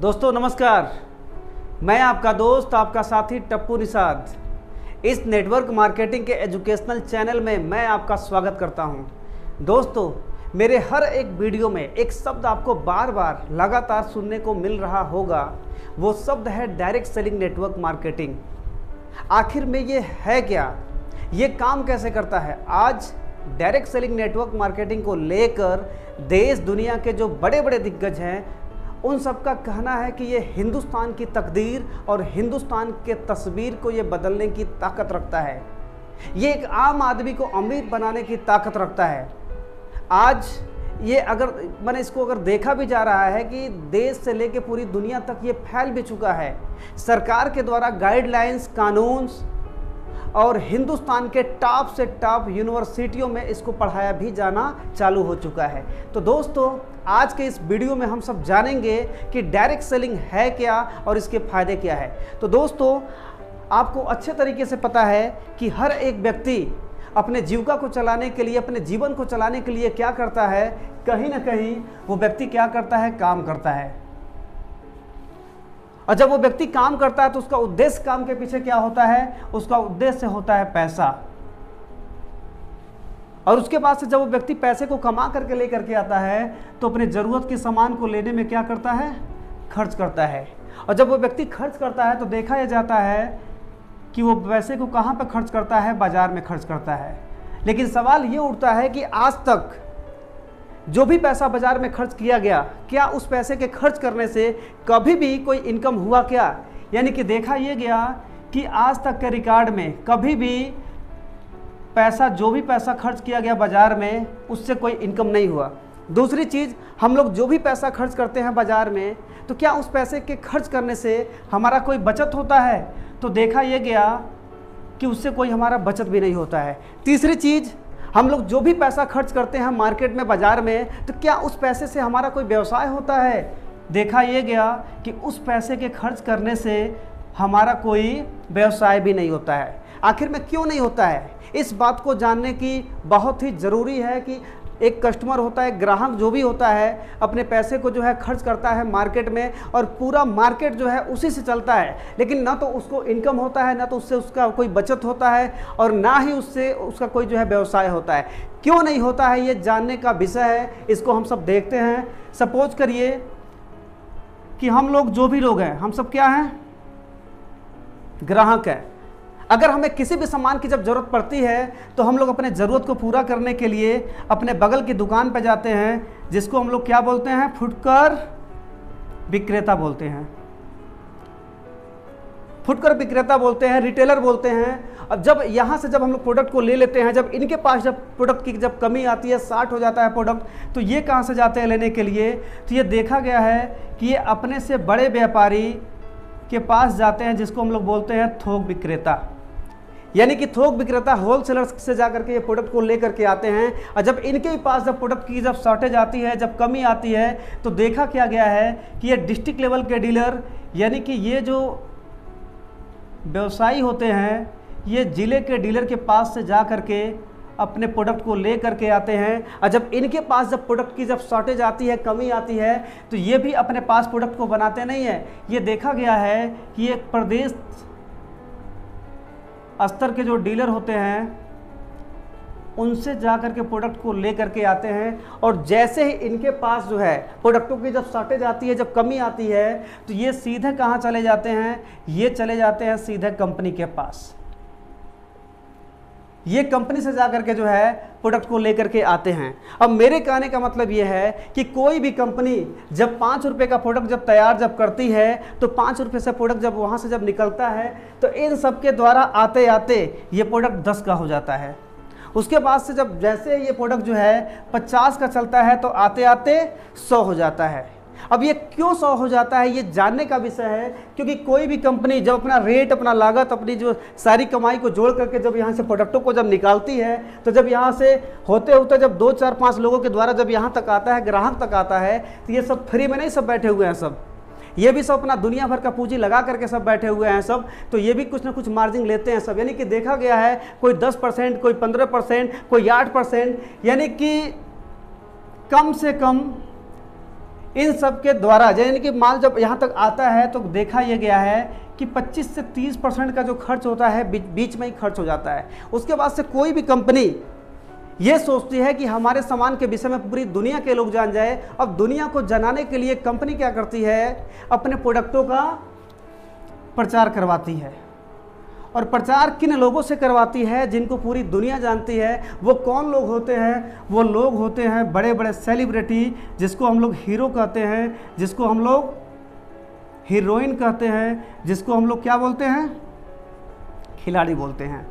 दोस्तों नमस्कार, मैं आपका दोस्त आपका साथी टप्पू निषाद इस नेटवर्क मार्केटिंग के एजुकेशनल चैनल में मैं आपका स्वागत करता हूं। दोस्तों, मेरे हर एक वीडियो में एक शब्द आपको बार बार लगातार सुनने को मिल रहा होगा। वो शब्द है डायरेक्ट सेलिंग नेटवर्क मार्केटिंग। आखिर में ये है क्या, ये काम कैसे करता है? आज डायरेक्ट सेलिंग नेटवर्क मार्केटिंग को लेकर देश दुनिया के जो बड़े बड़े दिग्गज हैं उन सब का कहना है कि ये हिंदुस्तान की तकदीर और हिंदुस्तान के तस्वीर को ये बदलने की ताकत रखता है। ये एक आम आदमी को अमीर बनाने की ताकत रखता है। आज ये मैंने इसको अगर देखा भी जा रहा है कि देश से लेकर पूरी दुनिया तक ये फैल भी चुका है। सरकार के द्वारा गाइडलाइंस, कानून और हिंदुस्तान के टॉप से टॉप यूनिवर्सिटियों में इसको पढ़ाया भी जाना चालू हो चुका है। तो दोस्तों, आज के इस वीडियो में हम सब जानेंगे कि डायरेक्ट सेलिंग है क्या और इसके फ़ायदे क्या है। तो दोस्तों, आपको अच्छे तरीके से पता है कि हर एक व्यक्ति अपने जीविका को चलाने के लिए, अपने जीवन को चलाने के लिए क्या करता है, कहीं ना कहीं वो व्यक्ति क्या करता है, काम करता है। और जब वो व्यक्ति काम करता है तो उसका उद्देश्य काम के पीछे क्या होता है? उसका उद्देश्य होता है पैसा। और उसके बाद से जब वो व्यक्ति पैसे को कमा करके लेकर के आता है तो अपने ज़रूरत के सामान को लेने में क्या करता है? खर्च करता है। और जब वो व्यक्ति खर्च करता है तो देखा यह जाता है कि वो पैसे को कहाँ पर खर्च करता है? बाजार में खर्च करता है। लेकिन सवाल ये उठता है कि आज तक जो भी पैसा बाजार में खर्च किया गया, क्या उस पैसे के खर्च करने से कभी भी कोई इनकम हुआ क्या? यानी कि देखा यह गया कि आज तक के रिकॉर्ड में कभी भी जो भी पैसा खर्च किया गया बाजार में, उससे कोई इनकम नहीं हुआ। दूसरी चीज़, हम लोग जो भी पैसा खर्च करते हैं बाजार में, तो क्या उस पैसे के खर्च करने से हमारा कोई बचत होता है? तो देखा यह गया कि उससे कोई हमारा बचत भी नहीं होता है। तीसरी चीज़, हम लोग जो भी पैसा खर्च करते हैं मार्केट में, बाजार में, तो क्या उस पैसे से हमारा कोई व्यवसाय होता है? देखा यह गया कि उस पैसे के खर्च करने से हमारा कोई व्यवसाय भी नहीं होता है। आखिर में क्यों नहीं होता है? इस बात को जानने की बहुत ही ज़रूरी है कि एक कस्टमर होता है, ग्राहक जो भी होता है, अपने पैसे को जो है खर्च करता है मार्केट में और पूरा मार्केट जो है उसी से चलता है। लेकिन ना तो उसको इनकम होता है, ना तो उससे उसका कोई बचत होता है और ना ही उससे उसका कोई जो है व्यवसाय होता है। क्यों नहीं होता है, ये जानने का विषय है। इसको हम सब देखते हैं। सपोज करिए कि हम लोग जो भी लोग हैं, हम सब क्या हैं? ग्राहक हैं। अगर हमें किसी भी सामान की जब ज़रूरत पड़ती है तो हम लोग अपने ज़रूरत को पूरा करने के लिए अपने बगल की दुकान पर जाते हैं, जिसको हम लोग क्या बोलते हैं? फुटकर विक्रेता बोलते हैं। फुटकर विक्रेता बोलते हैं, रिटेलर बोलते हैं। अब जब यहाँ से जब हम लोग प्रोडक्ट को ले लेते हैं, जब इनके पास जब प्रोडक्ट की जब कमी आती है, शार्ट हो जाता है प्रोडक्ट, तो ये कहाँ से जाते हैं लेने के लिए? तो ये देखा गया है कि ये अपने से बड़े व्यापारी के पास जाते हैं, जिसको हम लोग बोलते हैं थोक विक्रेता। यानी कि थोक विक्रेता होलसेलर से जाकर के ये प्रोडक्ट को लेकर के आते हैं। और जब इनके पास जब प्रोडक्ट की जब शॉर्टेज आती है, जब कमी आती है, तो देखा क्या गया है कि ये डिस्ट्रिक्ट लेवल के डीलर, यानी कि ये जो व्यवसायी होते हैं, ये ज़िले के डीलर के पास से जा कर के अपने प्रोडक्ट को ले करके आते हैं। और जब इनके पास जब प्रोडक्ट की जब शॉर्टेज आती है, कमी आती है, तो ये भी अपने पास प्रोडक्ट को बनाते नहीं हैं। ये देखा गया है कि एक प्रदेश स्तर के जो डीलर होते हैं उनसे जा कर के प्रोडक्ट को ले करके आते हैं। और जैसे ही इनके पास जो है प्रोडक्टों की जब शॉर्टेज आती है, जब कमी आती है, तो ये सीधे कहाँ चले जाते हैं? ये चले जाते हैं सीधे कंपनी के पास। ये कंपनी से जा करके जो है प्रोडक्ट को लेकर के आते हैं। अब मेरे कहने का मतलब ये है कि कोई भी कंपनी जब 5 रुपये का प्रोडक्ट जब तैयार जब करती है, तो 5 रुपये से प्रोडक्ट जब वहाँ से जब निकलता है, तो इन सब के द्वारा आते आते ये प्रोडक्ट 10 का हो जाता है। उसके बाद से जब जैसे ये प्रोडक्ट जो है 50 का चलता है, तो आते आते 100 हो जाता है। अब ये क्यों 100 हो जाता है, ये जानने का विषय है। क्योंकि कोई भी कंपनी जब अपना रेट, अपना लागत, अपनी जो सारी कमाई को जोड़ करके जब यहाँ से प्रोडक्टों को जब निकालती है, तो जब यहाँ से होते होते जब 2, 4, 5 लोगों के द्वारा जब यहाँ तक आता है, ग्राहक तक आता है, तो ये सब फ्री में नहीं सब बैठे हुए हैं। सब ये भी सब अपना दुनिया भर का पूंजी लगा करके सब बैठे हुए हैं सब, तो ये भी कुछ ना कुछ मार्जिन लेते हैं सब। यानी कि देखा गया है कोई 10%, कोई 15%, कोई 8%, यानी कि कम से कम इन सब के द्वारा यानी कि माल जब यहाँ तक आता है तो देखा यह गया है कि 25 से 30% का जो खर्च होता है बीच में ही खर्च हो जाता है। उसके बाद से कोई भी कंपनी ये सोचती है कि हमारे सामान के विषय में पूरी दुनिया के लोग जान जाए। अब दुनिया को जनाने के लिए कंपनी क्या करती है, अपने प्रोडक्टों का प्रचार करवाती है। और प्रचार किन लोगों से करवाती है, जिनको पूरी दुनिया जानती है। वो कौन लोग होते हैं? वो लोग होते हैं बड़े बड़े सेलिब्रिटी, जिसको हम लोग हीरो कहते हैं, जिसको हम लोग हीरोइन कहते हैं, जिसको हम लोग क्या बोलते हैं, खिलाड़ी बोलते हैं।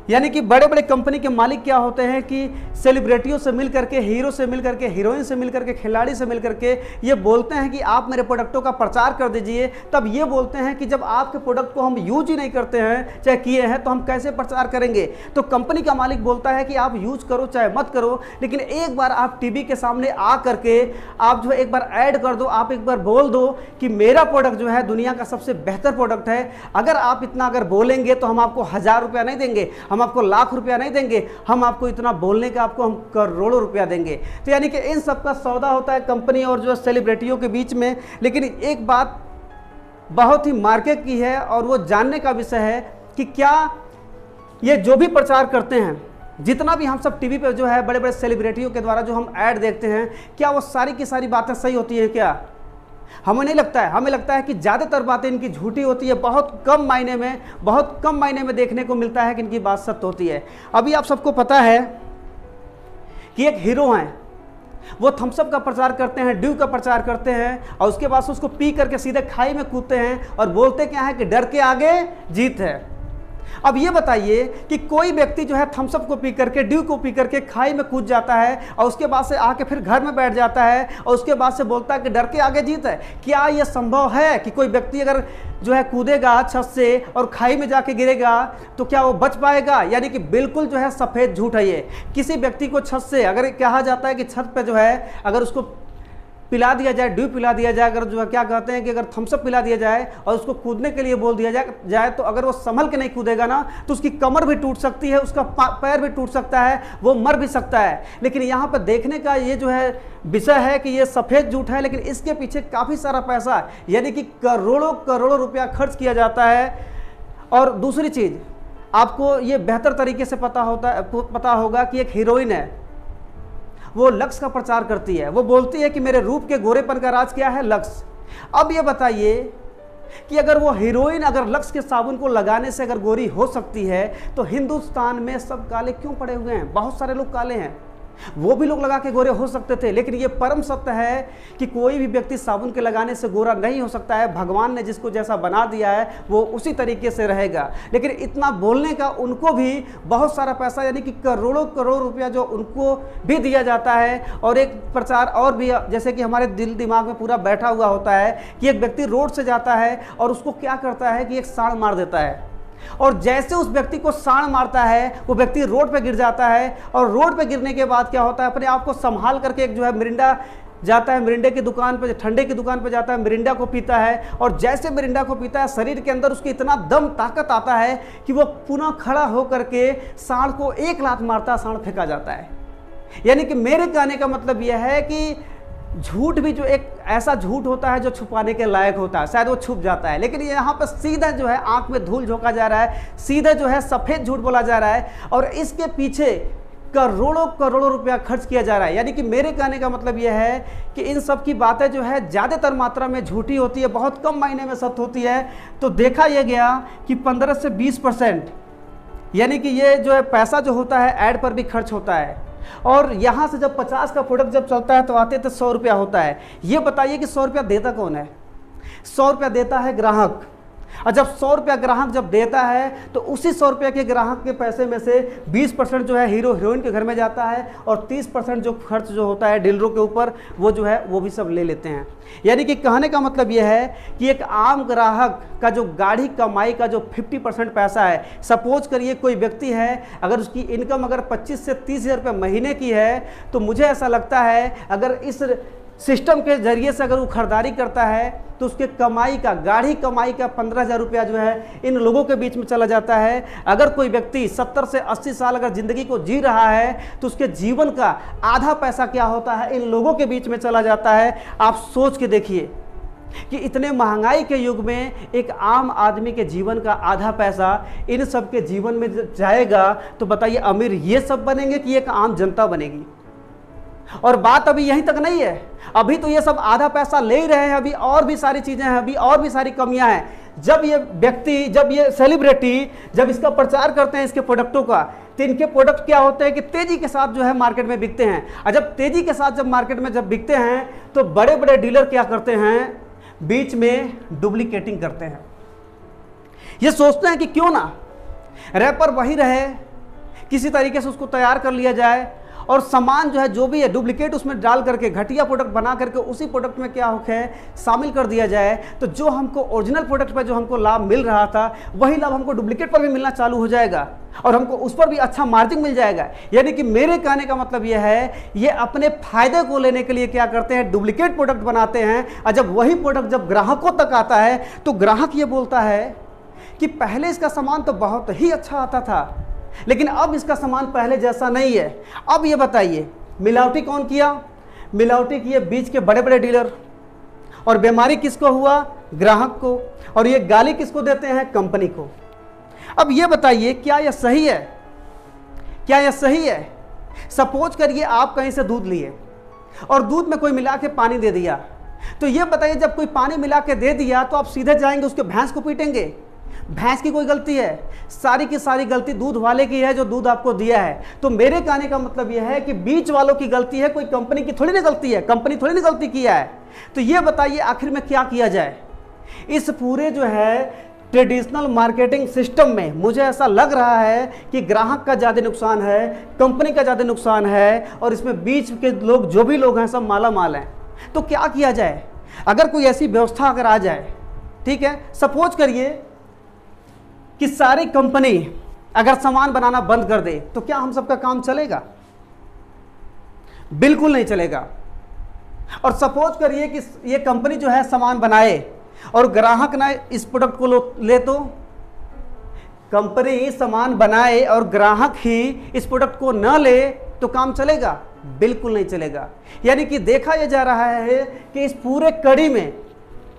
यानी कि बड़े बड़े कंपनी के मालिक क्या होते हैं कि सेलिब्रिटियों से मिल करके, हीरो से मिल करके, हीरोइन से मिल करके, खिलाड़ी से मिल करके ये बोलते हैं कि आप मेरे प्रोडक्टों का प्रचार कर दीजिए। तब ये बोलते हैं कि जब आपके प्रोडक्ट को हम यूज ही नहीं करते हैं, चाहे किए हैं, तो हम कैसे प्रचार करेंगे। तो कंपनी का मालिक बोलता है कि आप यूज करो चाहे मत करो, लेकिन एक बार आप टीवी के सामने आ करके आप जो है एक बार ऐड कर दो, आप एक बार बोल दो कि मेरा प्रोडक्ट जो है दुनिया का सबसे बेहतर प्रोडक्ट है। अगर आप इतना अगर बोलेंगे तो हम आपको 1000 रुपया नहीं देंगे, हम आपको लाख रुपया नहीं देंगे, हम आपको इतना बोलने का आपको हम करोड़ों रुपया देंगे। तो यानी कि इन सब का सौदा होता है कंपनी और जो सेलिब्रिटियों के बीच में। लेकिन एक बात बहुत ही मार्केट की है और वो जानने का विषय है कि क्या ये जो भी प्रचार करते हैं, जितना भी हम सब टीवी पे जो है बड़े बड़े सेलिब्रिटियों के द्वारा जो हम ऐड देखते हैं, क्या वो सारी की सारी बातें सही होती है? क्या हमें नहीं लगता है। हमें लगता है कि ज़्यादातर बातें इनकी झूठी होती है। बहुत कम मायने में देखने को मिलता है कि इनकी बात सत्य होती है। अभी आप सबको पता है कि एक हीरो हैं, वो थम्सअप का प्रचार करते हैं, ड्यू का प्रचार करते हैं, और उसके बाद उसको पी करके सीधे खाई में कूदते हैं और बोलते क्या है कि डर के आगे जीत है। अब ये बताइए कि कोई व्यक्ति जो है थम्सअप को पी करके, ड्यू को पी करके खाई में कूद जाता है और उसके बाद से आके फिर घर में बैठ जाता है और उसके बाद से बोलता है कि डर के आगे जीत है। क्या यह संभव है कि कोई व्यक्ति अगर जो है कूदेगा छत से और खाई में जाके गिरेगा तो क्या वो बच पाएगा? यानी कि बिल्कुल जो है सफ़ेद झूठ है ये। किसी व्यक्ति को छत से अगर कहा जाता है कि छत पे जो है अगर उसको पिला दिया जाए, ड्यू पिला दिया जाए, अगर जो है क्या कहते हैं कि अगर थम्सअप पिला दिया जाए और उसको कूदने के लिए बोल दिया जाए तो अगर वो संभल के नहीं कूदेगा ना तो उसकी कमर भी टूट सकती है, उसका पैर भी टूट सकता है, वो मर भी सकता है। लेकिन यहाँ पर देखने का ये जो है विषय है कि ये सफ़ेद झूठ है, लेकिन इसके पीछे काफ़ी सारा पैसा यानी कि करोड़ों करोड़ों रुपया खर्च किया जाता है। और दूसरी चीज़ आपको ये बेहतर तरीके से पता होगा कि एक हीरोइन है, वो लक्स का प्रचार करती है। वो बोलती है कि मेरे रूप के गोरेपन का राज क्या है? लक्स। अब ये बताइए कि अगर वो हीरोइन अगर लक्स के साबुन को लगाने से अगर गोरी हो सकती है तो हिंदुस्तान में सब काले क्यों पड़े हुए हैं? बहुत सारे लोग काले हैं, वो भी लोग लगा के गोरे हो सकते थे। लेकिन ये परम सत्य है कि कोई भी व्यक्ति साबुन के लगाने से गोरा नहीं हो सकता है। भगवान ने जिसको जैसा बना दिया है वो उसी तरीके से रहेगा। लेकिन इतना बोलने का उनको भी बहुत सारा पैसा यानी कि करोड़ों करोड़ रुपया जो उनको भी दिया जाता है। और एक प्रचार और भी जैसे कि हमारे दिल दिमाग में पूरा बैठा हुआ होता है कि एक व्यक्ति रोड से जाता है और उसको क्या करता है कि एक साड़ मार देता है, और जैसे उस व्यक्ति को साड़ मारता है वो व्यक्ति रोड पे गिर जाता है। और रोड पे गिरने के बाद क्या होता है, अपने आप को संभाल करके एक जो है मिरिंडा जाता है, मिरिंडे की दुकान पे, ठंडे की दुकान पे जाता है, मिरिंडा को पीता है। और जैसे मिरिंडा को पीता है शरीर के अंदर उसकी इतना दम ताकत आता है कि वो पुनः खड़ा होकर के सांड को एक लात मारता है, सांड फेंका जाता है। यानी कि मेरे कहने का मतलब यह है कि झूठ भी जो एक ऐसा झूठ होता है जो छुपाने के लायक होता है, शायद वो छुप जाता है, लेकिन यहाँ पर सीधा जो है आंख में धूल झोंका जा रहा है, सीधा जो है सफ़ेद झूठ बोला जा रहा है और इसके पीछे करोड़ों करोड़ों रुपया खर्च किया जा रहा है। यानी कि मेरे कहने का मतलब यह है कि इन सब की बातें जो है ज़्यादातर मात्रा में झूठी होती है, बहुत कम मायने में सत्य होती है। तो देखा यह गया कि 15 से 20% यानी कि ये जो है पैसा जो होता है ऐड पर भी खर्च होता है। और यहाँ से जब 50 का प्रोडक्ट जब चलता है तो आते तो 100 रुपया होता है। ये बताइए कि 100 रुपया देता कौन है? 100 रुपया देता है ग्राहक। और जब 100 रुपया ग्राहक जब देता है तो उसी 100 रुपये के ग्राहक के पैसे में से 20% जो है हीरो हीरोइन के घर में जाता है और 30% जो खर्च जो होता है डीलरों के ऊपर वो जो है वो भी सब ले लेते हैं। यानी कि कहने का मतलब ये है कि एक आम ग्राहक का जो गाढ़ी कमाई का जो 50% पैसा है, सपोज करिए कोई व्यक्ति है अगर उसकी इनकम अगर 25 से 30 हज़ार रुपये महीने की है तो मुझे ऐसा लगता है अगर इस सिस्टम के जरिए से अगर वो खरीदारी करता है तो उसके कमाई का, गाढ़ी कमाई का 15,000 रुपया जो है इन लोगों के बीच में चला जाता है। अगर कोई व्यक्ति 70 से 80 साल अगर ज़िंदगी को जी रहा है तो उसके जीवन का आधा पैसा क्या होता है, इन लोगों के बीच में चला जाता है। आप सोच के देखिए कि इतने महंगाई के युग में एक आम आदमी के जीवन का आधा पैसा इन सब के जीवन में जाएगा, तो बताइए अमीर ये सब बनेंगे कि एक आम जनता बनेगी। और बात अभी यहीं तक नहीं है, अभी तो ये सब आधा पैसा ले ही रहे हैं, अभी और भी सारी चीजें हैं, अभी और भी सारी कमियां हैं। जब ये व्यक्ति, जब ये सेलिब्रिटी जब इसका प्रचार करते हैं इसके प्रोडक्टों का, तो इनके प्रोडक्ट क्या होते हैं कि तेजी के साथ जो है मार्केट में बिकते हैं। और जब तेजी के साथ जब मार्केट में जब बिकते हैं तो बड़े बड़े डीलर क्या करते हैं, बीच में डुप्लीकेटिंग करते हैं। ये सोचते हैं कि क्यों ना रैपर वही रहे, किसी तरीके से उसको तैयार कर लिया जाए और सामान जो है जो भी है डुप्लीकेट उसमें डाल करके घटिया प्रोडक्ट बना करके उसी प्रोडक्ट में क्या है शामिल कर दिया जाए, तो जो हमको ओरिजिनल प्रोडक्ट पर जो हमको लाभ मिल रहा था वही लाभ हमको डुप्लीकेट पर भी मिलना चालू हो जाएगा और हमको उस पर भी अच्छा मार्जिन मिल जाएगा। यानी कि मेरे कहने का मतलब यह है, ये अपने फायदे को लेने के लिए क्या करते हैं, डुप्लीकेट प्रोडक्ट बनाते हैं। और जब वही प्रोडक्ट जब ग्राहकों तक आता है तो ग्राहक ये बोलता है कि पहले इसका सामान तो बहुत ही अच्छा आता था, लेकिन अब इसका सामान पहले जैसा नहीं है। अब ये बताइए मिलावटी कौन किया, मिलावटी किए बीच के बड़े बड़े डीलर, और बीमारी किसको हुआ, ग्राहक को, और ये गाली किसको देते हैं, कंपनी को। अब ये बताइए क्या यह सही है, क्या यह सही है? सपोज करिए आप कहीं से दूध लिए और दूध में कोई मिला के पानी दे दिया, तो ये बताइए जब कोई पानी मिला के दे दिया तो आप सीधे जाएंगे उसके भैंस को पीटेंगे? भैंस की कोई गलती है? सारी की सारी गलती दूध वाले की है जो दूध आपको दिया है। तो मेरे कहने का मतलब यह है कि बीच वालों की गलती है, कोई कंपनी की थोड़ी ना गलती है, कंपनी थोड़ी ना गलती किया है। तो ये बताइए आखिर में क्या किया जाए? इस पूरे जो है ट्रेडिशनल मार्केटिंग सिस्टम में मुझे ऐसा लग रहा है कि ग्राहक का ज़्यादा नुकसान है, कंपनी का ज़्यादा नुकसान है, और इसमें बीच के लोग जो भी लोग हैं सब माला माल हैं। तो क्या किया जाए? अगर कोई ऐसी व्यवस्था अगर आ जाए, ठीक है, सपोज करिए कि सारी कंपनी अगर सामान बनाना बंद कर दे, तो क्या हम सबका काम चलेगा? बिल्कुल नहीं चलेगा। और सपोज करिए कि ये कंपनी जो है सामान बनाए और ग्राहक ना इस प्रोडक्ट को ले, तो कंपनी सामान बनाए और ग्राहक ही इस प्रोडक्ट को न ले तो काम चलेगा? बिल्कुल नहीं चलेगा। यानी कि देखा यह जा रहा है कि इस पूरे कड़ी में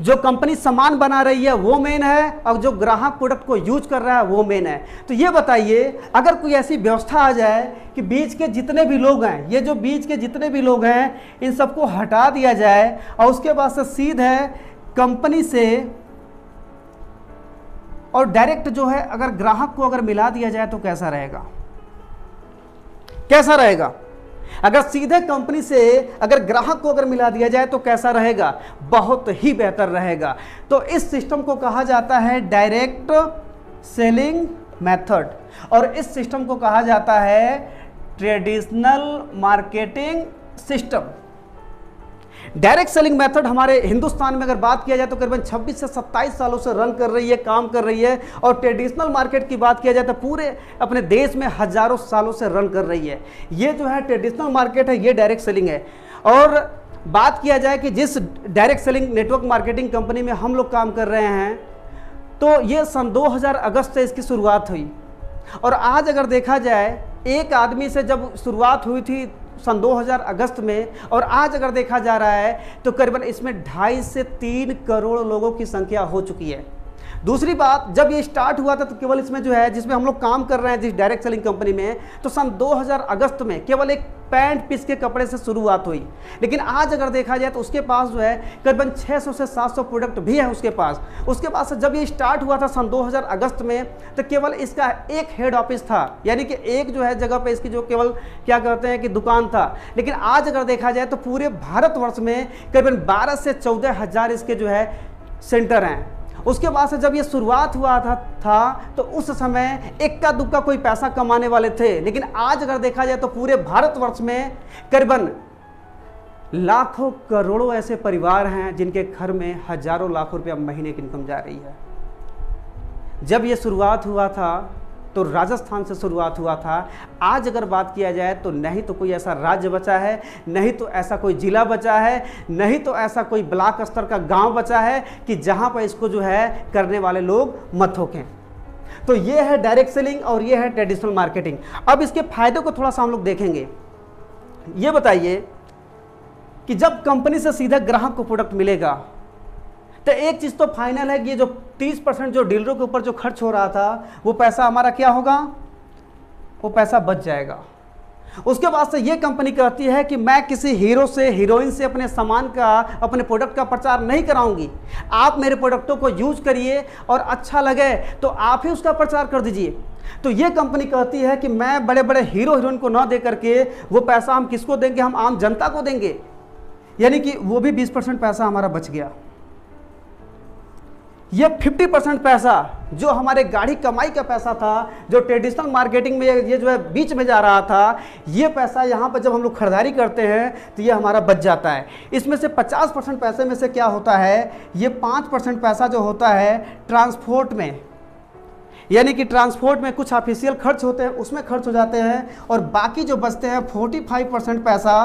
जो कंपनी सामान बना रही है वो मेन है और जो ग्राहक प्रोडक्ट को यूज कर रहा है वो मेन है। तो ये बताइए अगर कोई ऐसी व्यवस्था आ जाए कि बीच के जितने भी लोग हैं, ये जो बीच के जितने भी लोग हैं, इन सबको हटा दिया जाए और उसके बाद से सीधे कंपनी से और डायरेक्ट जो है अगर ग्राहक को अगर मिला दिया जाए तो कैसा रहेगा? कैसा रहेगा? अगर सीधे कंपनी से अगर ग्राहक को अगर मिला दिया जाए तो कैसा रहेगा? बहुत ही बेहतर रहेगा। तो इस सिस्टम को कहा जाता है डायरेक्ट सेलिंग मेथड, और इस सिस्टम को कहा जाता है traditional marketing system. Direct selling method हमारे हिंदुस्तान में अगर बात किया जाए तो करीबन 26 से 27 सालों से रन कर रही है, काम कर रही है। और ट्रेडिशनल मार्केट की बात किया जाए तो पूरे अपने देश में हजारों सालों से रन कर रही है। ये जो है ट्रेडिशनल मार्केट है, ये डायरेक्ट सेलिंग है। और बात किया जाए कि जिस direct selling network marketing company में हम लोग काम कर रहे हैं, तो ये सन 2000 अगस्त से इसकी शुरुआत हुई। और आज अगर देखा जाए एक आदमी से जब शुरुआत हुई थी सन 2000 अगस्त में, और आज अगर देखा जा रहा है तो करीबन इसमें 2.5 से 3 करोड़ लोगों की संख्या हो चुकी है। दूसरी बात, जब ये स्टार्ट हुआ था तो केवल इसमें जो है जिसमें हम लोग काम कर रहे हैं जिस डायरेक्ट सेलिंग कंपनी में, तो सन 2000 अगस्त में केवल एक पैंट पीस के कपड़े से शुरुआत हुई। लेकिन आज अगर देखा जाए तो उसके पास जो है करीबन 600 से 700 प्रोडक्ट भी है उसके पास। उसके पास जब ये स्टार्ट हुआ था सन 2000 अगस्त में तो केवल इसका एक हेड ऑफिस था, यानी कि एक जो है जगह पे इसकी जो केवल क्या कहते हैं कि दुकान था। लेकिन आज अगर देखा जाए तो पूरे भारतवर्ष में करीबन 12 से 14 हज़ार इसके जो है सेंटर हैं। उसके बाद से जब ये शुरुआत हुआ था तो उस समय इक्का दुक्का कोई पैसा कमाने वाले थे, लेकिन आज अगर देखा जाए तो पूरे भारतवर्ष में करीबन लाखों करोड़ों ऐसे परिवार हैं जिनके घर में हजारों लाखों रुपया महीने की इनकम जा रही है। जब ये शुरुआत हुआ था तो राजस्थान से शुरुआत हुआ था। आज अगर बात किया जाए तो नहीं तो कोई ऐसा राज्य बचा है, नहीं तो ऐसा कोई जिला बचा है, नहीं तो ऐसा कोई ब्लॉक स्तर का गांव बचा है कि जहां पर इसको जो है करने वाले लोग मत ठोकें। तो ये है डायरेक्ट सेलिंग और ये है ट्रेडिशनल मार्केटिंग। अब इसके फायदे को थोड़ा सा हम लोग देखेंगे। ये बताइए कि जब कंपनी से सीधा ग्राहक को प्रोडक्ट मिलेगा तो एक चीज तो फाइनल है कि ये जो 30% जो डीलरों के ऊपर जो खर्च हो रहा था वो पैसा हमारा क्या होगा, वो पैसा बच जाएगा। उसके बाद से ये कंपनी कहती है कि मैं किसी हीरो से हीरोइन से अपने सामान का, अपने प्रोडक्ट का प्रचार नहीं कराऊंगी, आप मेरे प्रोडक्टों को यूज करिए और अच्छा लगे तो आप ही उसका प्रचार कर दीजिए। तो ये कंपनी कहती है कि मैं बड़े बड़े हीरो हीरोइन को ना दे करके वो पैसा हम किसको देंगे, हम आम जनता को देंगे, यानी कि वो भी 20% पैसा हमारा बच गया। ये 50% पैसा जो हमारे गाड़ी कमाई का पैसा था, जो ट्रेडिशनल मार्केटिंग में ये जो है बीच में जा रहा था, ये पैसा यहाँ पर जब हम लोग खरीदारी करते हैं तो ये हमारा बच जाता है। इसमें से 50% पैसे में से क्या होता है, ये 5% पैसा जो होता है ट्रांसपोर्ट में, यानी कि ट्रांसपोर्ट में कुछ ऑफिशियल खर्च होते हैं उसमें खर्च हो जाते हैं, और बाकी जो बचते हैं 45% पैसा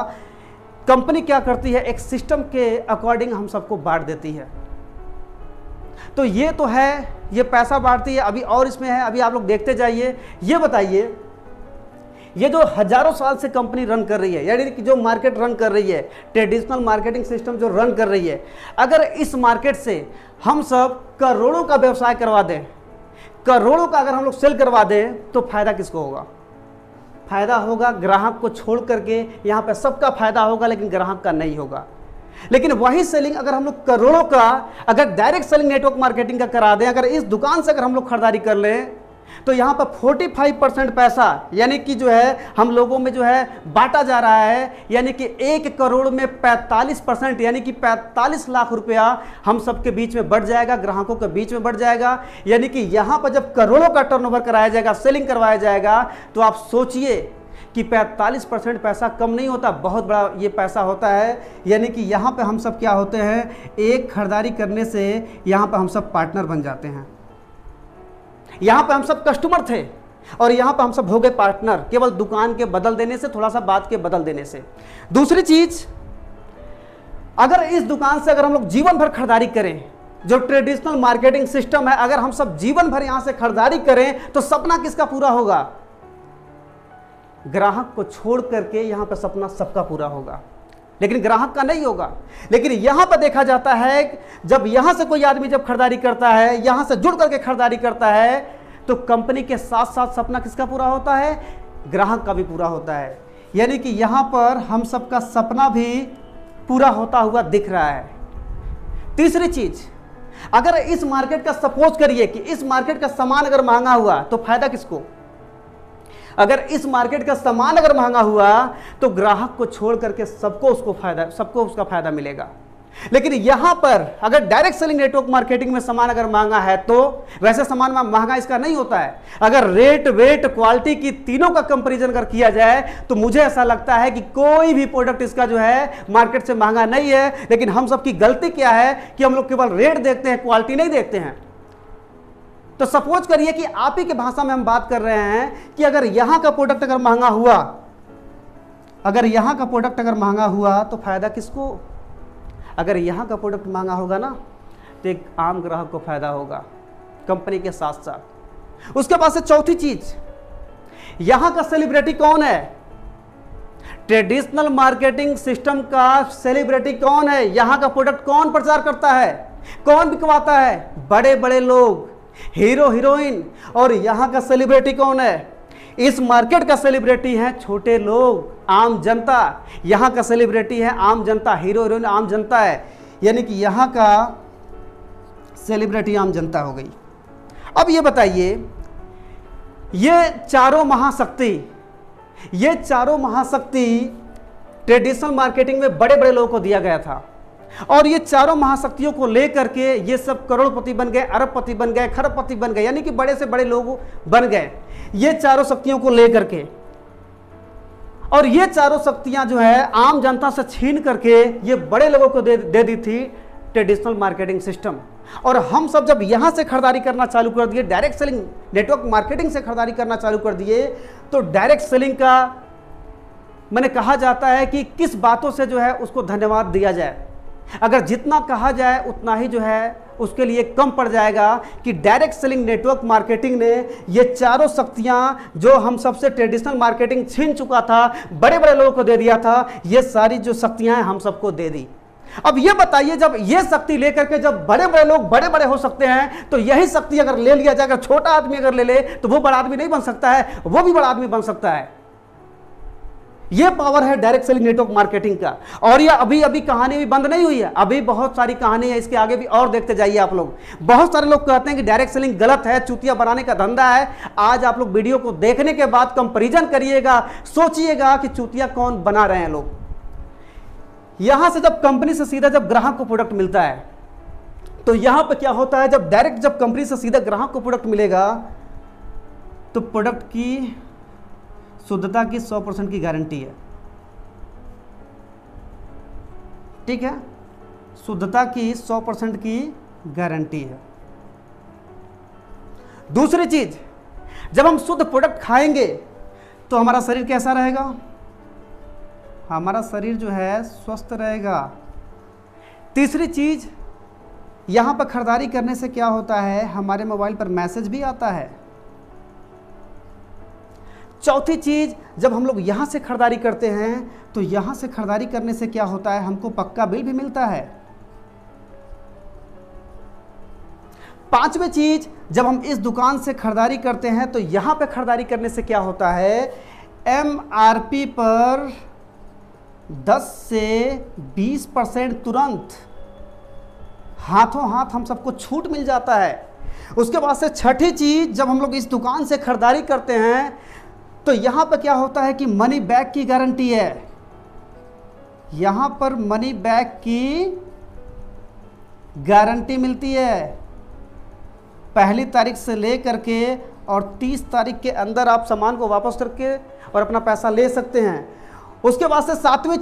कंपनी क्या करती है, एक सिस्टम के अकॉर्डिंग हम सबको बांट देती है। तो ये तो है, ये पैसा बांटती है। अभी और इसमें है, अभी आप लोग देखते जाइए। ये बताइए, ये जो हजारों साल से कंपनी रन कर रही है, यानी कि जो मार्केट रन कर रही है, ट्रेडिशनल मार्केटिंग सिस्टम जो रन कर रही है, अगर इस मार्केट से हम सब करोड़ों का व्यवसाय करवा दें, करोड़ों का अगर हम लोग सेल करवा दें, तो फायदा किसको होगा? फायदा होगा ग्राहक को छोड़ करके। यहाँ पे सबका फायदा होगा लेकिन ग्राहक का नहीं होगा। लेकिन वही सेलिंग अगर हम लोग करोड़ों का अगर डायरेक्ट सेलिंग नेटवर्क मार्केटिंग का करा दें, अगर इस दुकान से अगर हम लोग खरीदारी कर लें, तो यहाँ पर 45% पैसा यानी कि जो है हम लोगों में जो है बांटा जा रहा है, यानी कि 1 करोड़ में 45% यानी कि 45 लाख रुपया हम सबके बीच में बढ़ जाएगा, ग्राहकों के बीच में बढ़ जाएगा। यानी कि यहाँ पर जब करोड़ों का टर्नओवर कराया जाएगा, सेलिंग करवाया जाएगा, तो आप सोचिए कि 45% पैसा कम नहीं होता, बहुत बड़ा ये पैसा होता है। यानी कि यहाँ पे हम सब क्या होते हैं, एक खरीदारी करने से यहाँ पे हम सब पार्टनर बन जाते हैं। यहाँ पे हम सब कस्टमर थे और यहाँ पे हम सब हो गए पार्टनर, केवल दुकान के बदल देने से, थोड़ा सा बात के बदल देने से। दूसरी चीज, अगर इस दुकान से अगर हम लोग जीवन भर खरीदारी करें, जो ट्रेडिशनल मार्केटिंग सिस्टम है, अगर हम सब जीवन भर यहाँ से खरीदारी करें, तो सपना किसका पूरा होगा? ग्राहक को छोड़ करके यहाँ पर सपना सबका पूरा होगा, लेकिन ग्राहक का नहीं होगा। लेकिन यहाँ पर देखा जाता है जब यहाँ से कोई आदमी जब खरीदारी करता है, यहाँ से जुड़ करके खरीदारी करता है, तो कंपनी के साथ साथ सपना किसका पूरा होता है? ग्राहक का भी पूरा होता है। यानी कि यहाँ पर हम सबका सपना भी पूरा होता हुआ दिख रहा है। तीसरी चीज, अगर इस मार्केट का सपोज करिए कि इस मार्केट का सामान अगर महंगा हुआ तो फायदा किसको? अगर इस मार्केट का सामान अगर महंगा हुआ तो ग्राहक को छोड़ करके सबको उसका फायदा मिलेगा। लेकिन यहां पर अगर डायरेक्ट सेलिंग नेटवर्क मार्केटिंग में सामान अगर महंगा है, तो वैसे सामान महंगा इसका नहीं होता है। अगर रेट, वेट, क्वालिटी की तीनों का कंपैरिजन अगर किया जाए तो मुझे ऐसा लगता है कि कोई भी प्रोडक्ट इसका जो है मार्केट से महंगा नहीं है। लेकिन हम सबकी गलती क्या है कि हम लोग केवल रेट देखते हैं, क्वालिटी नहीं देखते हैं। तो सपोज करिए कि आप ही के भाषा में हम बात कर रहे हैं कि अगर यहां का प्रोडक्ट अगर महंगा हुआ, अगर यहां का प्रोडक्ट अगर महंगा हुआ तो फायदा किसको? अगर यहां का प्रोडक्ट महंगा होगा ना, तो एक आम ग्राहक को फायदा होगा कंपनी के साथ साथ। उसके बाद से चौथी चीज, यहां का सेलिब्रिटी कौन है? ट्रेडिशनल मार्केटिंग सिस्टम का सेलिब्रिटी कौन है? यहां का प्रोडक्ट कौन प्रचार करता है, कौन बिकवाता है? बड़े बड़े लोग, हीरो हीरोइन। और यहां का सेलिब्रिटी कौन है? इस मार्केट का सेलिब्रिटी है छोटे लोग, आम जनता। यहां का सेलिब्रिटी है आम जनता, हीरो हीरोइन आम जनता है। यानी कि यहां का सेलिब्रिटी आम जनता हो गई। अब ये बताइए, ये चारों महाशक्ति ट्रेडिशनल मार्केटिंग में बड़े बड़े लोगों को दिया गया था, और ये चारों महाशक्तियों को लेकर के ये सब करोड़पति बन गए, अरबपति बन गए, खरबपति बन गए, यानी कि बड़े से बड़े लोग बन गए ये चारों शक्तियों को लेकर के। और ये चारों शक्तियां जो है आम जनता से छीन करके ये बड़े लोगों को दे दी थी ट्रेडिशनल मार्केटिंग सिस्टम। और हम सब जब यहाँ से खरीदारी करना चालू कर दिए, डायरेक्ट सेलिंग नेटवर्क मार्केटिंग से खरीदारी करना चालू कर दिए, तो डायरेक्ट सेलिंग का मैंने कहा जाता है कि किस बातों से जो है उसको धन्यवाद दिया जाए। अगर जितना कहा जाए उतना ही जो है उसके लिए कम पड़ जाएगा कि डायरेक्ट सेलिंग नेटवर्क मार्केटिंग ने ये चारों शक्तियां जो हम सबसे ट्रेडिशनल मार्केटिंग छीन चुका था, बड़े बड़े लोगों को दे दिया था, ये सारी जो शक्तियां हैं हम सबको दे दी। अब ये बताइए, जब ये शक्ति लेकर के जब बड़े बड़े लोग बड़े बड़े हो सकते हैं, तो यही शक्ति अगर ले लिया जाए, अगर छोटा आदमी अगर ले ले तो वो बड़ा आदमी नहीं बन सकता है, वो भी बड़ा आदमी बन सकता है। ये पावर है डायरेक्ट सेलिंग नेटवर्क मार्केटिंग का। और ये अभी अभी कहानी भी बंद नहीं हुई है, अभी बहुत सारी कहानी है, इसके आगे भी और देखते जाइए आप लोग। बहुत सारे लोग कहते हैं कि डायरेक्ट सेलिंग गलत है, चूतिया बनाने का धंधा है। आज आप लोग वीडियो को देखने के बाद कंपैरिजन करिएगा, सोचिएगा कि चूतिया कौन बना रहे हैं लोग। यहां से जब कंपनी से सीधा जब ग्राहक को प्रोडक्ट मिलता है, तो यहां पर क्या होता है, जब डायरेक्ट जब कंपनी से सीधा ग्राहक को प्रोडक्ट मिलेगा तो प्रोडक्ट की शुद्धता की 100% की गारंटी है। ठीक है, शुद्धता की 100% की गारंटी है। दूसरी चीज, जब हम शुद्ध प्रोडक्ट खाएंगे तो हमारा शरीर कैसा रहेगा? हमारा शरीर जो है स्वस्थ रहेगा। तीसरी चीज, यहां पर खरीदारी करने से क्या होता है, हमारे मोबाइल पर मैसेज भी आता है। चौथी चीज, जब हम लोग यहां से खरीदारी करते हैं तो यहां से खरीदारी करने से क्या होता है, हमको पक्का बिल भी मिलता है। पांचवी चीज, जब हम इस दुकान से खरीदारी करते हैं तो यहां पे खरीदारी करने से क्या होता है, MRP पर 10 से 20% तुरंत हाथों हाथ हम सबको छूट मिल जाता है। उसके बाद से छठी चीज, जब हम लोग इस दुकान से खरीदारी करते हैं तो यहां पर क्या होता है कि मनी बैक की गारंटी है। यहां पर मनी बैक की गारंटी मिलती है। पहली तारीख से ले करके और 30 तारीख के अंदर आप सामान को वापस करके और अपना पैसा ले सकते हैं। उसके बाद से सातवीं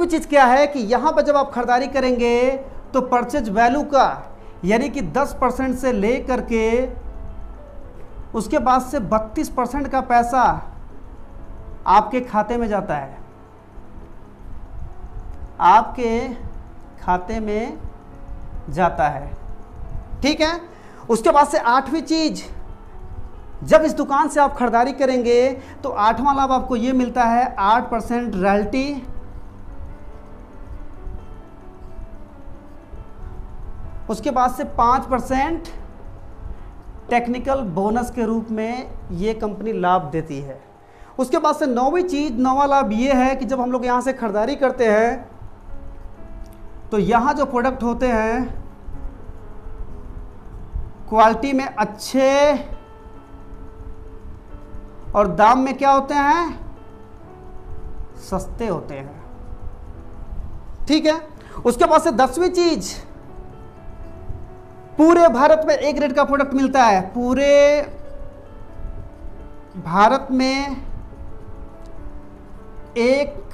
चीज क्या है कि यहां पर जब आप खरीदारी करेंगे तो परचेज वैल्यू का यानी कि 10% से ले करके उसके बाद से 32% का पैसा आपके खाते में जाता है, आपके खाते में जाता है। ठीक है, उसके बाद से आठवीं चीज, जब इस दुकान से आप खरीदारी करेंगे तो आठवां लाभ आपको ये मिलता है 8% रॉयल्टी। उसके बाद से 5% टेक्निकल बोनस के रूप में ये कंपनी लाभ देती है। उसके बाद से नौवां लाभ ये है कि जब हम लोग यहाँ से खरीदारी करते हैं तो यहाँ जो प्रोडक्ट होते हैं क्वालिटी में अच्छे और दाम में क्या होते हैं, सस्ते होते हैं। ठीक है, उसके बाद से 10वीं चीज, पूरे भारत में एक रेट का प्रोडक्ट मिलता है। पूरे भारत में एक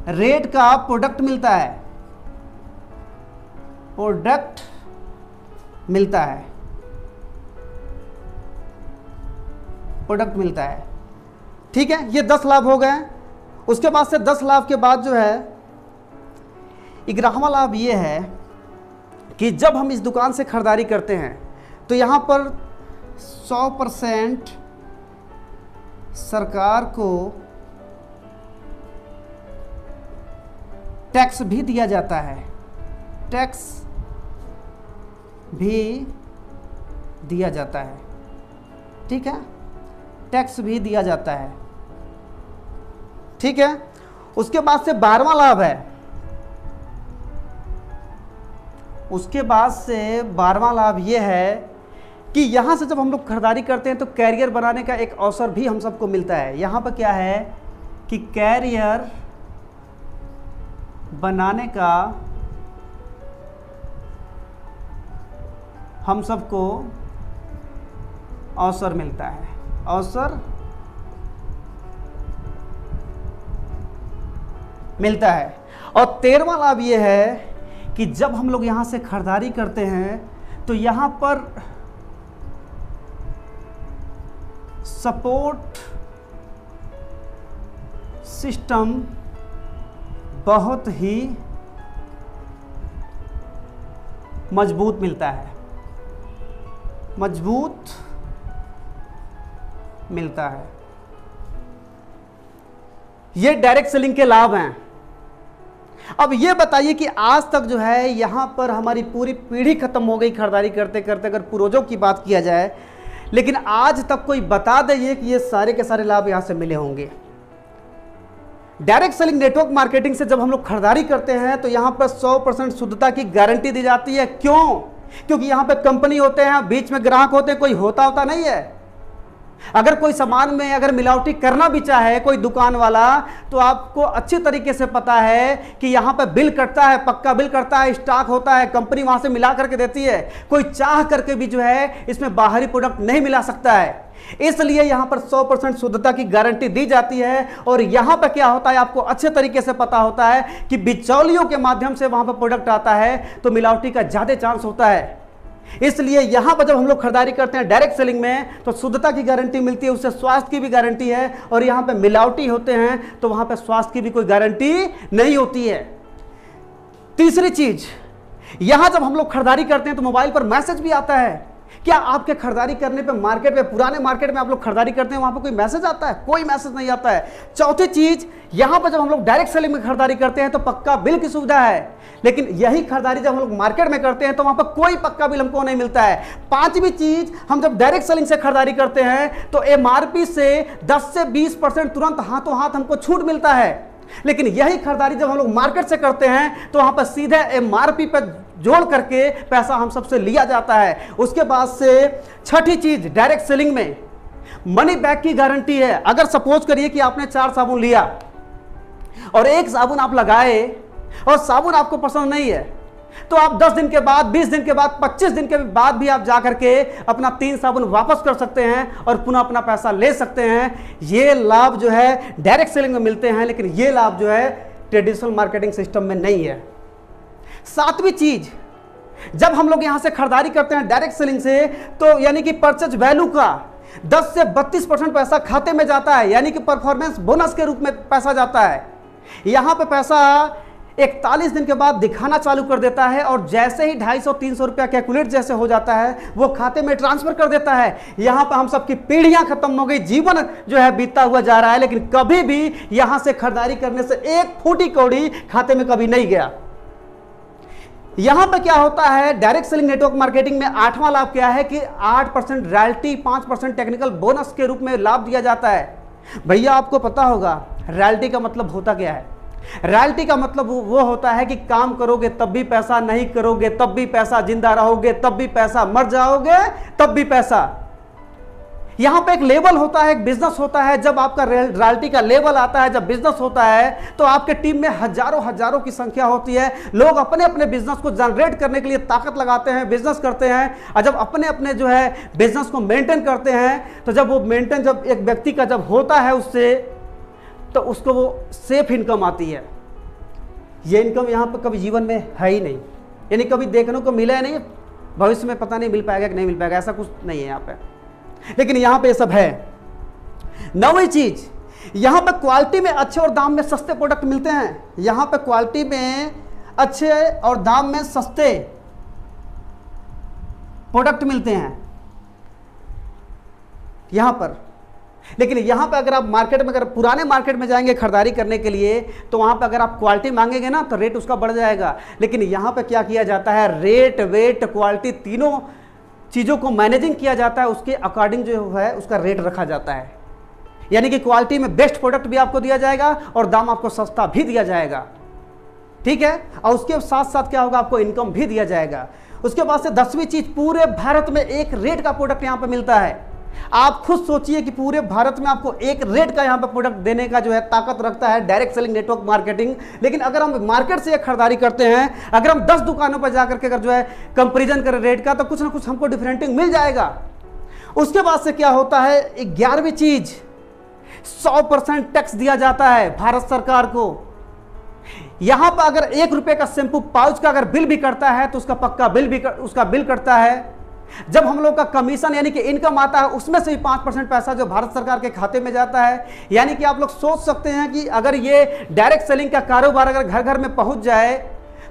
रेट का प्रोडक्ट मिलता है, प्रोडक्ट मिलता है। ठीक है, ये 10 लाभ हो गए। उसके बाद से 10 लाभ के बाद जो है 11वां लाभ ये है कि जब हम इस दुकान से खरीदारी करते हैं तो यहाँ पर 100% सरकार को टैक्स भी दिया जाता है, टैक्स भी दिया जाता है। ठीक है, टैक्स भी दिया जाता है। ठीक है, उसके बाद से 12वां लाभ है। उसके बाद से 12वां लाभ ये है कि यहाँ से जब हम लोग खरीदारी करते हैं तो कैरियर बनाने का एक अवसर भी हम सबको मिलता है। यहाँ पर क्या है कि कैरियर बनाने का हम सबको अवसर मिलता है, अवसर मिलता है। और 13वां लाभ ये है कि जब हम लोग यहाँ से खरीदारी करते हैं तो यहाँ पर सपोर्ट सिस्टम बहुत ही मजबूत मिलता है, मजबूत मिलता है। ये डायरेक्ट सेलिंग के लाभ हैं। अब ये बताइए कि आज तक जो है यहाँ पर हमारी पूरी पीढ़ी खत्म हो गई खरीदारी करते करते, अगर पूर्वजों की बात किया जाए, लेकिन आज तक कोई बता दे कि ये सारे के सारे लाभ यहाँ से मिले होंगे। डायरेक्ट सेलिंग नेटवर्क मार्केटिंग से जब हम लोग खरीदारी करते हैं तो यहाँ पर 100% शुद्धता की गारंटी दी जाती है। क्यों? क्योंकि यहाँ पे कंपनी होते हैं, बीच में ग्राहक होते हैं, कोई होता नहीं है। अगर कोई सामान में अगर मिलावटी करना भी चाहे कोई दुकान वाला, तो आपको अच्छी तरीके से पता है कि यहाँ पे बिल कटता है, पक्का बिल कटता है, स्टॉक होता है, कंपनी वहां से मिला करके देती है। कोई चाह करके भी जो है इसमें बाहरी प्रोडक्ट नहीं मिला सकता है। इसलिए यहाँ पर 100% शुद्धता की गारंटी दी जाती है। और यहाँ पर क्या होता है आपको अच्छे तरीके से पता होता है कि बिचौलियों के माध्यम से वहां पर प्रोडक्ट आता है तो मिलावटी का ज्यादा चांस होता है। इसलिए यहां पर जब हम लोग खरीदारी करते हैं डायरेक्ट सेलिंग में तो शुद्धता की गारंटी मिलती है, उससे स्वास्थ्य की भी गारंटी है। और यहां पे मिलावटी होते हैं तो वहां पे स्वास्थ्य की भी कोई गारंटी नहीं होती है। तीसरी चीज, यहां जब हम लोग खरीदारी करते हैं तो मोबाइल पर मैसेज भी आता है। क्या आपके खरीदारी करने पे मार्केट में, पुराने मार्केट में आप लोग खरीदारी करते हैं, वहां पर कोई मैसेज आता है? कोई मैसेज नहीं आता है। चौथी चीज, यहां पर जब हम लोग डायरेक्ट सेलिंग में खरीदारी करते हैं तो पक्का बिल की सुविधा है, लेकिन यही खरीदारी जब हम लोग मार्केट में करते हैं तो वहां पर कोई पक्का बिल हमको नहीं मिलता है। पांचवी चीज, हम जब डायरेक्ट सेलिंग से खरीदारी करते हैं तो एमआरपी से 10 से 20% तुरंत हाथों हाथ हमको छूट मिलता है। लेकिन यही खरीदारी जब हम लोग मार्केट से करते हैं तो वहां पर सीधे एमआरपी पर जोड़ करके पैसा हम सबसे लिया जाता है। उसके बाद से छठी चीज, डायरेक्ट सेलिंग में मनी बैक की गारंटी है। अगर सपोज करिए कि आपने 4 साबुन लिया और एक साबुन आप लगाए और साबुन आपको पसंद नहीं है, तो आप 10 दिन के बाद, 20 दिन के बाद, 25 दिन के बाद भी आप जाकर के अपना 3 साबुन वापस कर सकते हैं और पुनः अपना पैसा ले सकते हैं। ये लाभ जो है डायरेक्ट सेलिंग में मिलते हैं, लेकिन ये लाभ जो है ट्रेडिशनल मार्केटिंग सिस्टम में नहीं है। सातवीं चीज, जब हम लोग यहां से खरीदारी करते हैं डायरेक्ट सेलिंग से तो यानी कि परचेज वैल्यू का 10 से 32% पैसा खाते में जाता है, यानी कि परफॉर्मेंस बोनस के रूप में पैसा जाता है। यहां पे पैसा 41 दिन के बाद दिखाना चालू कर देता है और जैसे ही 250-300 रुपया कैलकुलेट जैसे हो जाता है वो खाते में ट्रांसफर कर देता है। यहां पर हम सबकी पीढ़ियां खत्म हो गई, जीवन जो है बीतता हुआ जा रहा है, लेकिन कभी भी यहां से खरीदारी करने से एक फूटी कौड़ी खाते में कभी नहीं गया। यहां पर क्या होता है डायरेक्ट सेलिंग नेटवर्क मार्केटिंग में 8वां लाभ क्या है कि 8% रॉयल्टी, 5% टेक्निकल बोनस के रूप में लाभ दिया जाता है। भैया आपको पता होगा रॉयल्टी का मतलब होता क्या है? रॉयल्टी का मतलब वो होता है कि काम करोगे तब भी पैसा, नहीं करोगे तब भी पैसा, जिंदा रहोगे तब भी पैसा, मर जाओगे तब भी पैसा। यहां पे एक लेवल होता है, एक बिजनेस होता है। जब आपका रॉयल्टी का लेवल आता है, जब बिजनेस होता है तो आपके टीम में हजारों की संख्या होती है। लोग अपने अपने बिजनेस को जनरेट करने के लिए ताकत लगाते हैं, बिजनेस करते हैं, और जब अपने अपने जो है बिजनेस को मेंटेन करते हैं तो जब वो मेंटेन जब एक व्यक्ति का जब होता है उससे, तो उसको वो सेफ इनकम आती है। ये इनकम यहाँ पर कभी जीवन में है ही नहीं, यानी कभी देखने को मिला है नहीं, भविष्य में पता नहीं मिल पाएगा कि नहीं मिल पाएगा, ऐसा कुछ नहीं है यहाँ पे, लेकिन यहाँ पे सब है। 9वीं चीज, यहाँ पे क्वालिटी में अच्छे और दाम में सस्ते प्रोडक्ट मिलते हैं। यहाँ पे क्वालिटी में अच्छे और दाम में सस्ते प्रोडक्ट मिलते हैं यहाँ पर। लेकिन यहाँ पे अगर आप मार्केट में, अगर पुराने मार्केट में जाएंगे खरीदारी करने के लिए तो वहाँ पे अगर आप क्वालिटी मांगेंगे ना तो रेट उसका बढ़ जाएगा। लेकिन यहाँ पे क्या किया जाता है, रेट, वेट, क्वालिटी तीनों चीज़ों को मैनेजिंग किया जाता है, उसके अकॉर्डिंग जो है उसका रेट रखा जाता है। यानी कि क्वालिटी में बेस्ट प्रोडक्ट भी आपको दिया जाएगा और दाम आपको सस्ता भी दिया जाएगा, ठीक है। और उसके साथ साथ क्या होगा, आपको इनकम भी दिया जाएगा। उसके बाद से 10वीं चीज, पूरे भारत में एक रेट का प्रोडक्ट यहाँ पे मिलता है। आप खुद सोचिए कि पूरे भारत में आपको एक रेट का यहाँ पे प्रोडक्ट देने का जो है ताकत रखता है डायरेक्ट सेलिंग नेटवर्क मार्केटिंग। लेकिन अगर हम मार्केट से खरीदारी करते हैं, अगर हम 10 दुकानों पर जाकर के अगर जो है कंपैरिजन करें रेट का, तो कुछ ना कुछ हमको डिफरेंटिंग मिल जाएगा। उसके बाद से क्या होता है, 11वीं चीज, 100% टैक्स दिया जाता है भारत सरकार को। यहां पर अगर 1 रुपए का शैंपू पाउच का अगर बिल भी करता है तो उसका पक्का बिल भी उसका बिल कटता है। जब हम लोग का कमीशन यानी कि इनकम आता है उसमें से भी 5% पैसा जो भारत सरकार के खाते में जाता है। यानी कि आप लोग सोच सकते हैं कि अगर ये डायरेक्ट सेलिंग का कारोबार अगर घर घर में पहुंच जाए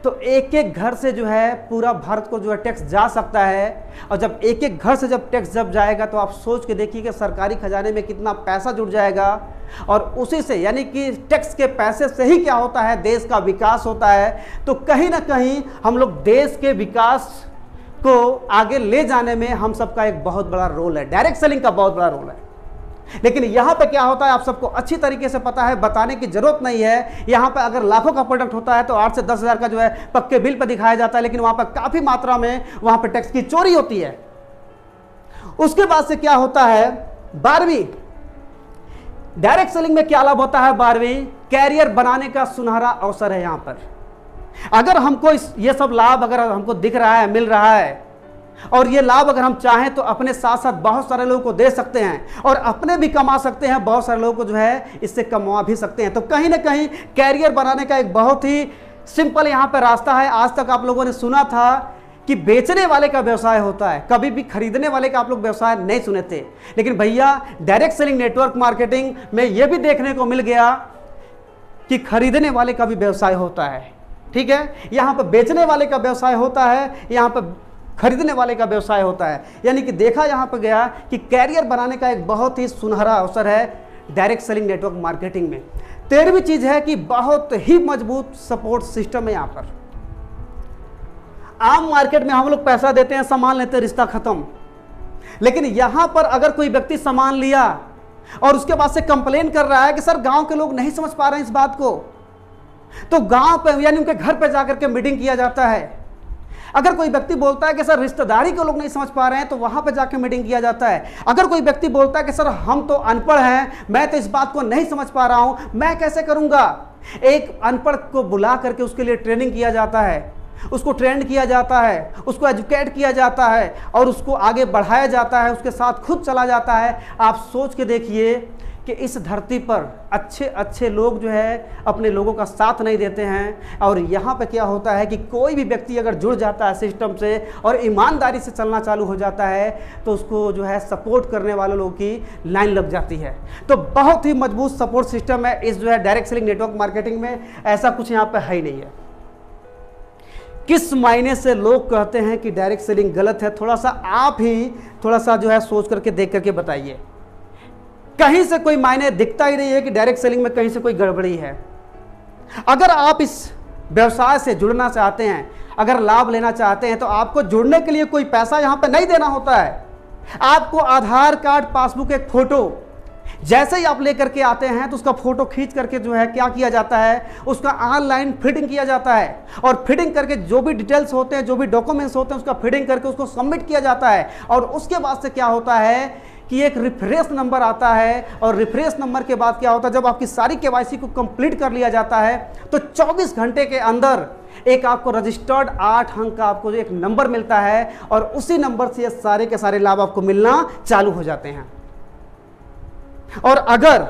तो एक एक घर से जो है पूरा भारत को जो है टैक्स जा सकता है। और जब एक एक घर से जब टैक्स जब जाएगा तो आप सोच के देखिए कि सरकारी खजाने में कितना पैसा जुड़ जाएगा। और उसी से यानी कि टैक्स के पैसे से ही क्या होता है, देश का विकास होता है। तो कहीं ना कहीं हम लोग देश के विकास को आगे ले जाने में हम सबका एक बहुत बड़ा रोल है, डायरेक्ट सेलिंग का बहुत बड़ा रोल है। लेकिन यहां पे क्या होता है आप सबको अच्छी तरीके से पता है, बताने की जरूरत नहीं है। यहां पे अगर लाखों का प्रोडक्ट होता है तो 8 से 10 हज़ार का जो है पक्के बिल पर दिखाया जाता है, लेकिन वहां पर काफी मात्रा में वहां पर टैक्स की चोरी होती है। उसके बाद से क्या होता है, 12वीं डायरेक्ट सेलिंग में क्या लाभ होता है, 12वीं कैरियर बनाने का सुनहरा अवसर है। यहां पर अगर हमको ये सब लाभ अगर हमको दिख रहा है, मिल रहा है, और ये लाभ अगर हम चाहें तो अपने साथ साथ बहुत सारे लोगों को दे सकते हैं और अपने भी कमा सकते हैं, बहुत सारे लोगों को जो है इससे कमा भी सकते हैं। तो कहीं ना कहीं कैरियर बनाने का एक बहुत ही सिंपल यहाँ पर रास्ता है। आज तक आप लोगों ने सुना था कि बेचने वाले का व्यवसाय होता है, कभी भी खरीदने वाले का आप लोग व्यवसाय नहीं सुने थे। लेकिन भैया डायरेक्ट सेलिंग नेटवर्क मार्केटिंग में यह भी देखने को मिल गया कि खरीदने वाले का भी व्यवसाय होता है। ठीक है, यहाँ पर बेचने वाले का व्यवसाय होता है, यहाँ पर खरीदने वाले का व्यवसाय होता है। यानी कि देखा यहाँ पर गया कि कैरियर बनाने का एक बहुत ही सुनहरा अवसर है डायरेक्ट सेलिंग नेटवर्क मार्केटिंग में। 13वीं चीज है कि बहुत ही मजबूत सपोर्ट सिस्टम है। यहाँ पर आम मार्केट में हम लोग पैसा देते हैं, सामान लेते हैं, रिश्ता खत्म। लेकिन यहां पर अगर कोई व्यक्ति सामान लिया और उसके बाद से कंप्लेन कर रहा है कि सर गांव के लोग नहीं समझ पा रहे हैं इस बात को, तो गांव पे यानी उनके घर पे जाकर के मीटिंग किया जाता है। अगर कोई व्यक्ति बोलता है कि सर रिश्तेदारी के लोग नहीं समझ पा रहे हैं तो वहां पे जाके मीटिंग किया जाता है। अगर कोई व्यक्ति बोलता है कि सर हम तो अनपढ़ हैं, मैं तो इस बात को नहीं समझ पा रहा हूं, मैं कैसे करूंगा, एक अनपढ़ को बुला करके उसके लिए ट्रेनिंग किया जाता है, उसको ट्रेंड किया जाता है, उसको एजुकेट किया जाता है और उसको आगे बढ़ाया जाता है, उसके साथ खुद चला जाता है। आप सोच के देखिए कि इस धरती पर अच्छे अच्छे लोग जो है अपने लोगों का साथ नहीं देते हैं। और यहाँ पे क्या होता है कि कोई भी व्यक्ति अगर जुड़ जाता है सिस्टम से और ईमानदारी से चलना चालू हो जाता है तो उसको जो है सपोर्ट करने वाले लोगों की लाइन लग जाती है। तो बहुत ही मजबूत सपोर्ट सिस्टम है इस जो है डायरेक्ट सेलिंग नेटवर्क मार्केटिंग में। ऐसा कुछ यहाँ पर है ही नहीं है। किस मायने से लोग कहते हैं कि डायरेक्ट सेलिंग गलत है, थोड़ा सा आप ही थोड़ा सा जो है सोच करके देख करके बताइए। कहीं से कोई मायने दिखता ही नहीं है कि डायरेक्ट सेलिंग में कहीं से कोई गड़बड़ी है। अगर आप इस व्यवसाय से जुड़ना चाहते हैं, अगर लाभ लेना चाहते हैं तो आपको जुड़ने के लिए कोई पैसा यहां पर नहीं देना होता है। आपको आधार कार्ड, पासबुक, एक फोटो जैसे ही आप लेकर के आते हैं तो उसका फोटो खींच करके जो है क्या किया जाता है, उसका ऑनलाइन फिटिंग किया जाता है और फिटिंग करके जो भी डिटेल्स होते हैं, जो भी डॉक्यूमेंट्स होते हैं, उसका फिटिंग करके उसको सबमिट किया जाता है। और उसके बाद से क्या होता है कि एक रिफ्रेश नंबर आता है और रिफ्रेश नंबर के बाद क्या होता है, जब आपकी सारी केवाईसी को कंप्लीट कर लिया जाता है तो 24 घंटे के अंदर एक आपको रजिस्टर्ड 8 अंक का आपको एक नंबर मिलता है और उसी नंबर से ये सारे के सारे लाभ आपको मिलना चालू हो जाते हैं। और अगर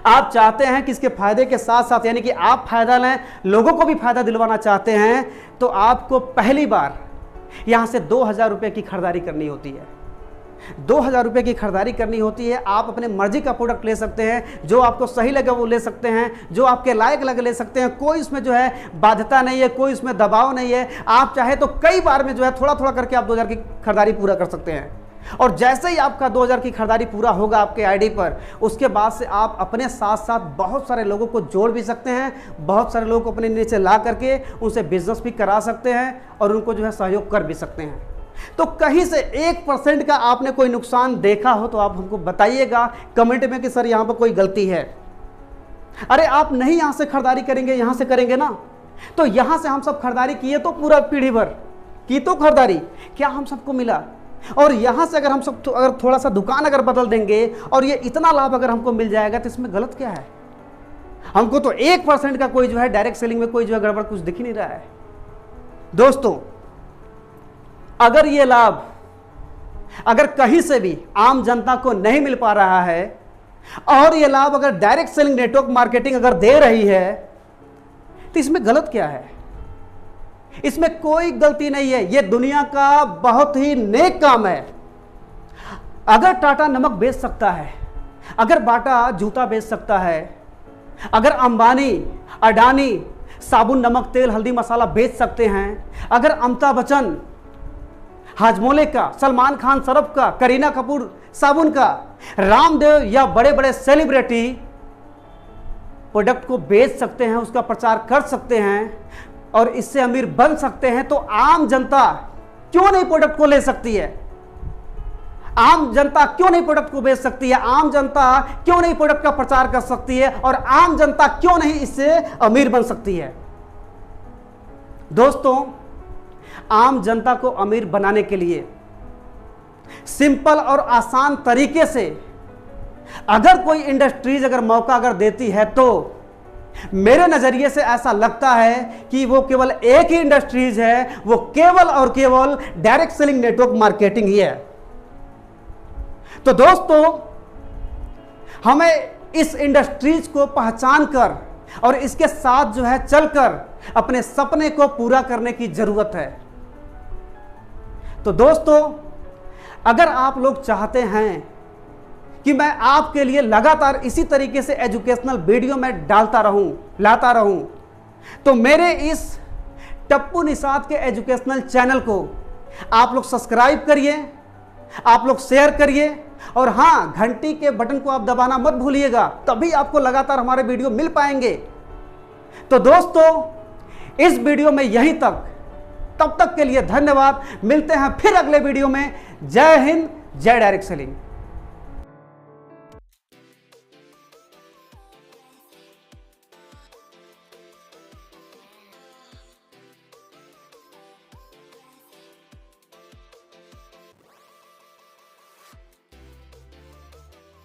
आप चाहते हैं कि इसके फायदे के साथ साथ यानी कि आप फायदा लें, लोगों को भी फायदा दिलवाना चाहते हैं, तो आपको पहली बार यहां से 2000 रुपए की खरीदारी करनी होती है। 2000 रुपए की खरीदारी करनी होती है। आप अपने मर्जी का प्रोडक्ट ले सकते हैं, जो आपको सही लगे वो ले सकते हैं, जो आपके लायक लगे ले सकते हैं। कोई इसमें जो है बाध्यता नहीं है, कोई इसमें दबाव नहीं है। आप चाहे तो कई बार में जो है थोड़ा थोड़ा करके आप 2000 की खरीदारी पूरा कर सकते हैं। और जैसे ही आपका 2000 की खरीदारी पूरा होगा आपके आईडी पर, उसके बाद से आप अपने साथ साथ बहुत सारे लोगों को जोड़ भी सकते हैं, बहुत सारे लोगों को अपने नीचे ला करके उनसे बिजनेस भी करा सकते हैं और उनको जो है सहयोग कर भी सकते हैं। तो कहीं से 1% का आपने कोई नुकसान देखा हो तो आप हमको बताइएगा कमेंट में कि सर यहाँ पर कोई गलती है। अरे आप नहीं यहाँ से खरीदारी करेंगे, यहाँ से करेंगे ना, तो यहाँ से हम सब खरीदारी किए तो पूरा पीढ़ी भर की तो खरीदारी क्या हम सबको मिला, और यहां से अगर हम सब अगर थोड़ा सा दुकान अगर बदल देंगे और ये इतना लाभ अगर हमको मिल जाएगा तो इसमें गलत क्या है। हमको तो 1% का कोई जो है डायरेक्ट सेलिंग में कोई जो है गड़बड़ कुछ दिख ही नहीं रहा है। दोस्तों, अगर ये लाभ अगर कहीं से भी आम जनता को नहीं मिल पा रहा है और ये लाभ अगर डायरेक्ट सेलिंग नेटवर्क मार्केटिंग अगर दे रही है तो इसमें गलत क्या है? इसमें कोई गलती नहीं है, यह दुनिया का बहुत ही नेक काम है। अगर टाटा नमक बेच सकता है, अगर बाटा जूता बेच सकता है, अगर अंबानी अडानी साबुन नमक तेल हल्दी मसाला बेच सकते हैं, अगर अमिताभ बच्चन हाजमोले का, सलमान खान सरफ का, करीना कपूर साबुन का, रामदेव या बड़े बड़े सेलिब्रिटी प्रोडक्ट को बेच सकते हैं, उसका प्रचार कर सकते हैं और इससे अमीर बन सकते हैं, तो आम जनता क्यों नहीं प्रोडक्ट को ले सकती है? आम जनता क्यों नहीं प्रोडक्ट को बेच सकती है? आम जनता क्यों नहीं प्रोडक्ट का प्रचार कर सकती है? और आम जनता क्यों नहीं इससे अमीर बन सकती है? दोस्तों, आम जनता को अमीर बनाने के लिए सिंपल और आसान तरीके से अगर कोई इंडस्ट्रीज अगर मौका अगर देती है, तो मेरे नजरिए से ऐसा लगता है कि वो केवल एक ही इंडस्ट्रीज है, वो केवल और केवल डायरेक्ट सेलिंग नेटवर्क मार्केटिंग ही है। तो दोस्तों, हमें इस इंडस्ट्रीज को पहचान कर और इसके साथ जो है चलकर अपने सपने को पूरा करने की जरूरत है। तो दोस्तों, अगर आप लोग चाहते हैं कि मैं आपके लिए लगातार इसी तरीके से एजुकेशनल वीडियो में डालता रहूं, लाता रहूं, तो मेरे इस टप्पू निषाद के एजुकेशनल चैनल को आप लोग सब्सक्राइब करिए, आप लोग शेयर करिए और हाँ, घंटी के बटन को आप दबाना मत भूलिएगा, तभी आपको लगातार हमारे वीडियो मिल पाएंगे। तो दोस्तों, इस वीडियो में यहीं तक, तब तक के लिए धन्यवाद। मिलते हैं फिर अगले वीडियो में। जय हिंद, जय डायरेक्ट सेलिंग।